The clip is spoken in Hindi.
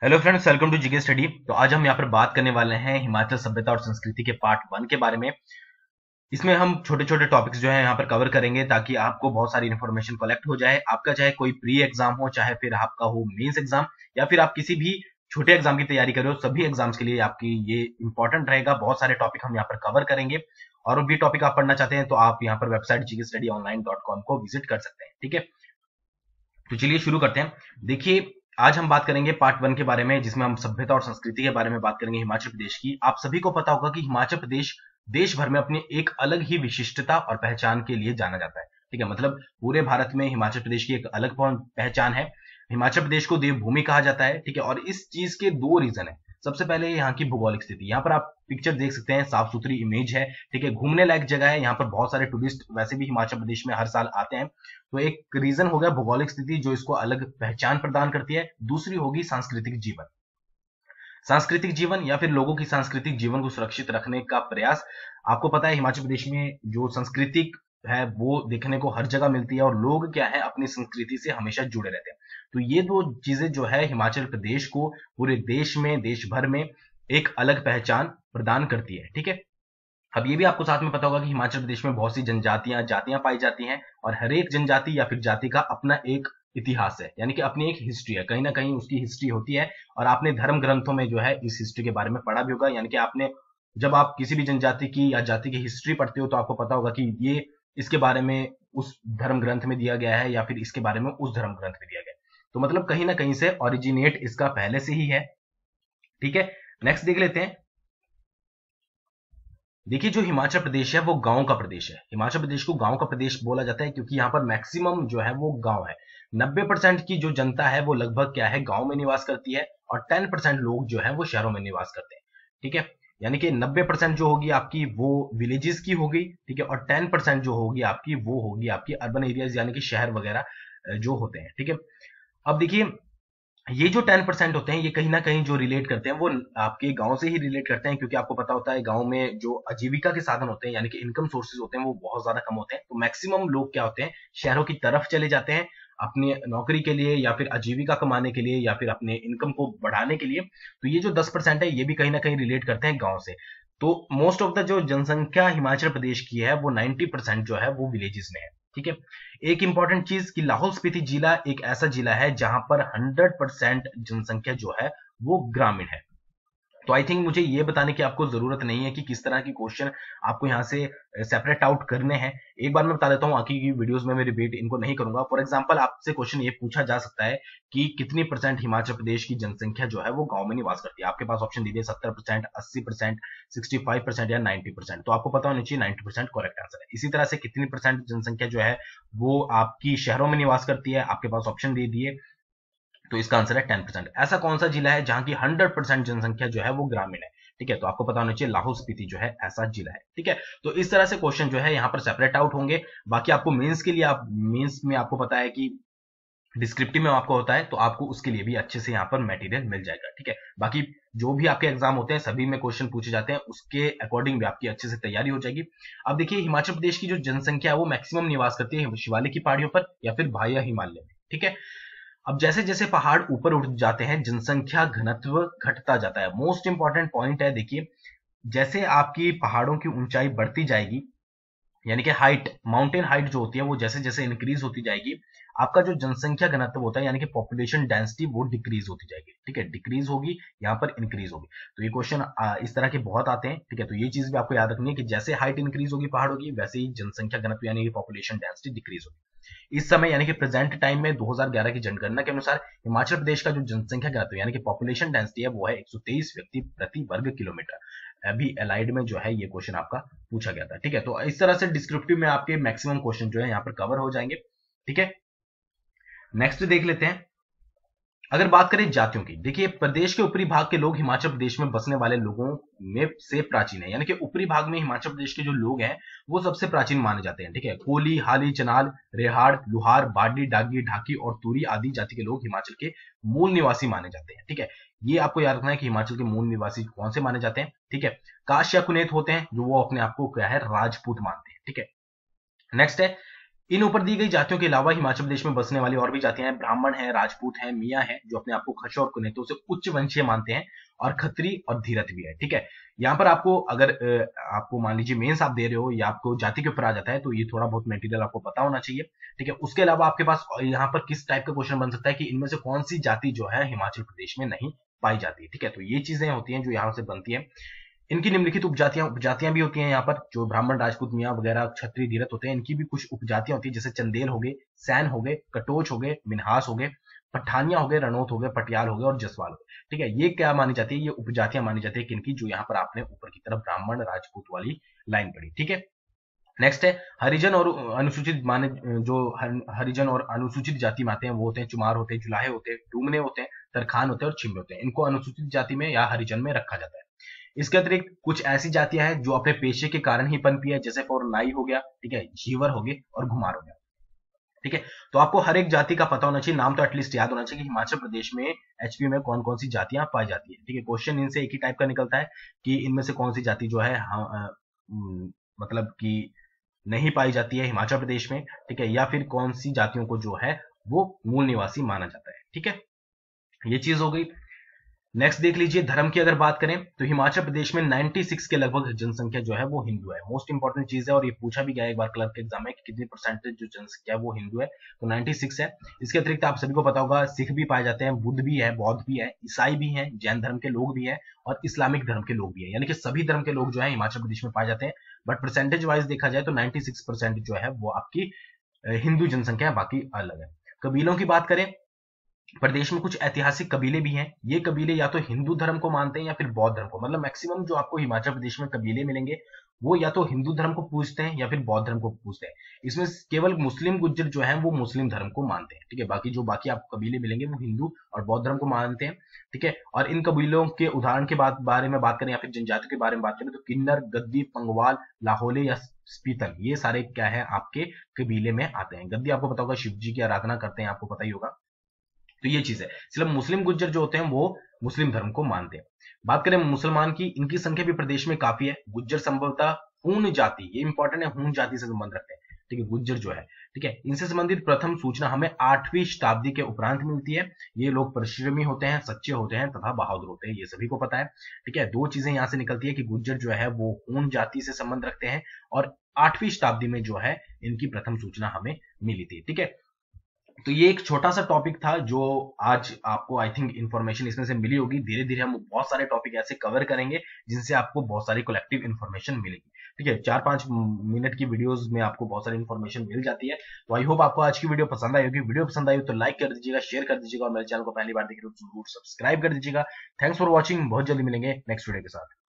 Hello friends, welcome to GK study. तो आज हम यहाँ पर बात करने वाले हैं हिमाचल सभ्यता और संस्कृति के पार्ट 1 के बारे में। इसमें हम छोटे छोटे टॉपिक्स जो है यहाँ पर कवर करेंगे ताकि आपको बहुत सारी इन्फॉर्मेशन कलेक्ट हो जाए। आपका चाहे कोई प्री एग्जाम हो, चाहे फिर आपका हो मेंस एग्जाम, या फिर आप किसी भी छोटे एग्जाम की तैयारी कर रहे हो, सभी एग्जाम्स के लिए आपकी ये इंपॉर्टेंट रहेगा। बहुत सारे टॉपिक हम यहाँ पर कवर करेंगे और भी टॉपिक आप पढ़ना चाहते हैं तो आप यहाँ पर वेबसाइट gkstudyonline.com को विजिट कर सकते हैं। ठीक है, तो चलिए शुरू करते हैं। देखिए, आज हम बात करेंगे पार्ट 1 के बारे में, जिसमें हम सभ्यता और संस्कृति के बारे में बात करेंगे हिमाचल प्रदेश की। आप सभी को पता होगा कि हिमाचल प्रदेश देश भर में अपनी एक अलग ही विशिष्टता और पहचान के लिए जाना जाता है। ठीक है, मतलब पूरे भारत में हिमाचल प्रदेश की एक अलग पहचान है। हिमाचल प्रदेश को देवभूमि कहा जाता है। ठीक है, और इस चीज के दो रीजन है। सबसे पहले यहाँ की भौगोलिक स्थिति, यहाँ पर आप पिक्चर देख सकते हैं, साफ सुथरी इमेज है। ठीक है, घूमने लायक जगह है। यहाँ पर बहुत सारे टूरिस्ट वैसे भी हिमाचल प्रदेश में हर साल आते हैं। तो एक रीजन हो गया भौगोलिक स्थिति, जो इसको अलग पहचान प्रदान करती है। दूसरी होगी सांस्कृतिक जीवन। सांस्कृतिक जीवन या फिर लोगों की सांस्कृतिक जीवन को सुरक्षित रखने का प्रयास। आपको पता है हिमाचल प्रदेश में जो संस्कृतिक है वो देखने को हर जगह मिलती है, और लोग क्या है अपनी संस्कृति से हमेशा जुड़े रहते हैं। तो ये दो चीजें जो है हिमाचल प्रदेश को पूरे देश में, देश भर में एक अलग पहचान प्रदान करती है। ठीक है, अब ये भी आपको साथ में पता होगा कि हिमाचल प्रदेश में बहुत सी जातियां पाई जाती हैं, और हर एक जनजाति या फिर जाति का अपना एक इतिहास है, यानी कि अपनी एक हिस्ट्री है। कहीं ना कहीं उसकी हिस्ट्री होती है, और आपने धर्म ग्रंथों में जो है इस हिस्ट्री के बारे में पढ़ा भी होगा। यानी कि आपने जब आप किसी भी जनजाति की या जाति की हिस्ट्री पढ़ते हो तो आपको पता होगा कि ये इसके बारे में उस धर्म ग्रंथ में दिया गया है, या फिर इसके बारे में उस धर्म ग्रंथ में दिया गया है। तो मतलब कहीं ना कहीं से ओरिजिनेट इसका पहले से ही है। ठीक है, नेक्स्ट देख लेते हैं। देखिए, जो हिमाचल प्रदेश है वो गांव का प्रदेश है। हिमाचल प्रदेश को गांव का प्रदेश बोला जाता है क्योंकि यहाँ पर मैक्सिमम जो है वो गांव है। 90% की जो जनता है वो लगभग क्या है, गांव में निवास करती है, और 10% लोग जो है वो शहरों में निवास करते हैं। ठीक है, यानी कि 90% जो होगी आपकी वो विलेजेस की होगी। ठीक है, और 10% जो होगी आपकी वो होगी आपकी अर्बन एरियाज, यानी कि शहर वगैरह जो होते हैं। ठीक है, अब देखिए, ये जो 10% होते हैं ये कहीं ना कहीं जो रिलेट करते हैं वो आपके गांव से ही रिलेट करते हैं, क्योंकि आपको पता होता है गांव में जो आजीविका के साधन होते हैं, यानी कि इनकम सोर्सेज होते हैं, वो बहुत ज्यादा कम होते हैं। तो मैक्सिमम लोग क्या होते हैं, शहरों की तरफ चले जाते हैं अपनी नौकरी के लिए, या फिर आजीविका कमाने के लिए, या फिर अपने इनकम को बढ़ाने के लिए। तो ये जो 10% है ये भी कहीं ना कहीं रिलेट करते हैं गाँव से। तो मोस्ट ऑफ द जो जनसंख्या हिमाचल प्रदेश की है वो 90% जो है वो विलेजेस में है। ठीक है, एक इंपॉर्टेंट चीज कि लाहौल स्पीति जिला एक ऐसा जिला है जहां पर 100% जनसंख्या जो है वो ग्रामीण है। तो आई थिंक मुझे ये बताने की आपको जरूरत नहीं है कि किस तरह की क्वेश्चन आपको यहाँ से सेपरेट आउट करने हैं। एक बार मैं बता देता हूँ, आगे की वीडियोस में मैं रिपीट इनको नहीं करूंगा। फॉर एग्जांपल, आपसे क्वेश्चन ये पूछा जा सकता है कि कितनी परसेंट हिमाचल प्रदेश की जनसंख्या जो है वो गांव में निवास करती है। आपके पास ऑप्शन दीजिए 70%, 80%, 65% या 90%। तो आपको पता होना चाहिए 90% करेक्ट आंसर है। इसी तरह से कितनी परसेंट जनसंख्या जो है वो आपकी शहरों में निवास करती है, आपके पास ऑप्शन दे दिए, तो इसका आंसर है 10%। ऐसा कौन सा जिला है जहां की 100% जनसंख्या जो है वो ग्रामीण है? ठीक है, तो आपको पता होना चाहिए लाहौल स्पीति जो है ऐसा जिला है। ठीक है, तो इस तरह से क्वेश्चन जो है यहाँ पर सेपरेट आउट होंगे। बाकी आपको मेंस के लिए, आप मेंस में आपको पता है कि डिस्क्रिप्टिव में आपको होता है, तो आपको उसके लिए भी अच्छे से यहाँ पर मटेरियल मिल जाएगा। ठीक है, बाकी जो भी आपके एग्जाम होते हैं सभी में क्वेश्चन पूछे जाते हैं, उसके अकॉर्डिंग भी आपकी अच्छे से तैयारी हो जाएगी। अब देखिए, हिमाचल प्रदेश की जो जनसंख्या है वो मैक्सिमम निवास करती है शिवालिक की पहाड़ियों पर या फिर भाया हिमालय में। ठीक है, अब जैसे जैसे पहाड़ ऊपर उठ जाते हैं जनसंख्या घनत्व घटता जाता है। मोस्ट इंपॉर्टेंट पॉइंट है, देखिए, जैसे आपकी पहाड़ों की ऊंचाई बढ़ती जाएगी, यानी कि हाइट, माउंटेन हाइट जो होती है वो जैसे जैसे इंक्रीज होती जाएगी, आपका जो जनसंख्या घनत्व होता है यानी कि पॉपुलेशन डेंसिटी वो डिक्रीज होती जाएगी। ठीक है, डिक्रीज होगी, यहाँ पर इंक्रीज होगी। तो ये क्वेश्चन इस तरह के बहुत आते हैं। ठीक है, तो ये चीज भी आपको याद रखनी है कि जैसे हाइट इंक्रीज होगी पहाड़ों की, वैसे ही जनसंख्या घनत्व यानी कि पॉपुलेशन डेंसिटी डिक्रीज होगी। इस समय यानी कि प्रेजेंट टाइम में 2011 की जनगणना के अनुसार हिमाचल प्रदेश का जो जनसंख्या घनत्व यानी कि पॉपुलेशन डेंसिटी है वो है 123 व्यक्ति प्रति वर्ग किलोमीटर। अभी एलाइड में जो है ये क्वेश्चन आपका पूछा गया था। ठीक है, तो इस तरह से डिस्क्रिप्टिव में आपके मैक्सिमम क्वेश्चन जो है यहाँ पर कवर हो जाएंगे। ठीक है, नेक्स्ट देख लेते हैं। अगर बात करें जातियों की, देखिए, प्रदेश के ऊपरी भाग के लोग हिमाचल प्रदेश में बसने वाले लोगों में से प्राचीन है, यानी कि ऊपरी भाग में हिमाचल प्रदेश के जो लोग हैं वो सबसे प्राचीन माने जाते हैं। ठीक है, कोली, हाली, चनाल, रेहाड़, लुहार, बाडी, डागी, ढाकी और तूरी आदि जाति के लोग हिमाचल के मूल निवासी माने जाते हैं। ठीक है, ये आपको याद रखना है कि हिमाचल के मूल निवासी कौन से माने जाते हैं। ठीक है, काश या कुनेत होते हैं जो वो अपने आप को क्या है, राजपूत मानते हैं। ठीक है, नेक्स्ट है इन ऊपर दी गई जातियों के अलावा हिमाचल प्रदेश में बसने वाली और भी जातियां हैं। ब्राह्मण है, राजपूत है, मियाँ है, जो अपने आप को खश और कुनेतों से उच्च वंशीय मानते हैं, और खत्री और धीरथ भी है। ठीक है, यहाँ पर आपको अगर आपको मान लीजिए मेंस आप दे रहे हो या आपको जाति के ऊपर आ जाता है तो ये थोड़ा बहुत मटेरियल आपको पता होना चाहिए। ठीक है, उसके अलावा आपके पास यहाँ पर किस टाइप का क्वेश्चन बन सकता है कि इनमें से कौन सी जाति जो है हिमाचल प्रदेश में नहीं पाई जाती है। ठीक है, तो ये चीजें होती हैं जो यहाँ से बनती है। इनकी निम्नलिखित उपजातियां भी होती हैं। यहाँ पर जो ब्राह्मण, राजपूत, मियाँ वगैरह, क्षत्रिय, धीरथ होते हैं, इनकी भी कुछ उपजातियां होती है, जैसे चंदेल हो गए, सैन हो गए, कटोच हो गए, मिन्हास हो गए, पठानिया हो गए, रणोत हो गए, पटियाल हो गए और जसवाल हो गए। ठीक है, ये क्या मानी जाती है, ये उपजातियां मानी जाती है किनकी, जो यहाँ पर आपने ऊपर की तरफ ब्राह्मण राजपूत वाली लाइन पढ़ी। ठीक है, नेक्स्ट है हरिजन और अनुसूचित माने, जो हरिजन और अनुसूचित जाति में आते हैं वो होते हैं चुमार होते हैं, जुलाहे होते हैं, डूमने होते हैं, तरखान होते हैं और छिम्बे होते हैं। इनको अनुसूचित जाति में या हरिजन में रखा जाता है। इसके अतिरिक्त कुछ ऐसी जातियां हैं जो अपने पेशे के कारण ही पनपी है, जैसे फॉर नाई हो गया, ठीक है, झीवर हो गए और घुमार हो गया। ठीक है, तो आपको हर एक जाति का पता होना चाहिए, नाम तो एटलीस्ट याद होना चाहिए कि हिमाचल प्रदेश में एचपी में कौन कौन सी जातियां पाई जाती है। ठीक है, क्वेश्चन इनसे एक ही टाइप का निकलता है कि इनमें से कौन सी जाति जो है मतलब कि नहीं पाई जाती है हिमाचल प्रदेश में। ठीक है, या फिर कौन सी जातियों को जो है वो मूल निवासी माना जाता है। ठीक है, ये चीज हो गई। नेक्स्ट देख लीजिए, धर्म की अगर बात करें तो हिमाचल प्रदेश में 96 के लगभग जनसंख्या जो है वो हिंदू है। मोस्ट इंपॉर्टेंट चीज है और ये पूछा भी गया एक बार क्लर्क के एग्जाम में कि कितनी परसेंटेज जो जनसंख्या है वो हिंदू है, तो 96 है। इसके अतिरिक्त आप सभी को पता होगा सिख भी पाए जाते हैं, बुद्ध भी है, बौद्ध भी है, ईसाई भी है, जैन धर्म के लोग भी है और इस्लामिक धर्म के लोग भी है, यानी कि सभी धर्म के लोग जो है हिमाचल प्रदेश में पाए जाते हैं। बट परसेंटेज वाइज देखा जाए तो 96% जो है वो आपकी हिंदू जनसंख्या है, बाकी अलग है। कबीलों की बात करें, प्रदेश में कुछ ऐतिहासिक कबीले भी हैं। ये कबीले या तो हिंदू धर्म को मानते हैं या फिर बौद्ध धर्म को, मतलब मैक्सिमम जो आपको हिमाचल प्रदेश में कबीले मिलेंगे वो या तो हिंदू धर्म को पूजते हैं या फिर बौद्ध धर्म को पूजते हैं। इसमें केवल मुस्लिम गुज्जर जो है वो मुस्लिम धर्म को मानते हैं। ठीक है, बाकी जो बाकी आपको कबीले मिलेंगे वो हिंदू और बौद्ध धर्म को मानते हैं। ठीक है, और इन कबीलों के उदाहरण के बारे में बात करें या फिर जनजातियों के बारे में बात करें तो किन्नर, गद्दी, पंगवाल, लाहौले या स्पीतल, ये सारे क्या है आपके कबीले में आते हैं। गद्दी आपको पता होगा शिव जी की आराधना करते हैं, आपको पता ही होगा। तो ये चीज है, सिर्फ मुस्लिम गुज्जर जो होते हैं वो मुस्लिम धर्म को मानते हैं। बात करें मुसलमान की, इनकी संख्या भी प्रदेश में काफी है। गुज्जर संभवतः हून जाति, ये इंपॉर्टेंट है, हून जाति से संबंध रखते हैं। ठीक है, गुज्जर जो है, ठीक है, इनसे संबंधित प्रथम सूचना हमें 8वीं शताब्दी के उपरांत मिलती है। ये लोग परिश्रमी होते हैं, सच्चे होते हैं तथा बहादुर होते हैं, ये सभी को पता है। ठीक है, दो चीजें यहां से निकलती है कि गुज्जर जो है वो हून जाति से संबंध रखते हैं और 8वीं शताब्दी में जो है इनकी प्रथम सूचना हमें मिली थी। ठीक है, तो ये एक छोटा सा टॉपिक था जो आज आपको आई थिंक इन्फॉर्मेशन इसमें से मिली होगी। धीरे धीरे हम बहुत सारे टॉपिक ऐसे कवर करेंगे जिनसे आपको बहुत सारी कलेक्टिव इन्फॉर्मेशन मिलेगी। ठीक है, 4-5 मिनट की वीडियोस में आपको बहुत सारी इन्फॉर्मेशन मिल जाती है। तो आई होप आपको आज की वीडियो पसंद आई होगी। वीडियो पसंद आई हो तो लाइक कर दीजिएगा, शेयर कर दीजिएगा और मेरे चैनल को पहली बार देख रहे हो तो जरूर सब्सक्राइब कर दीजिएगा। थैंक्स फॉर वॉचिंग, बहुत जल्दी मिलेंगे नेक्स्ट वीडियो के साथ।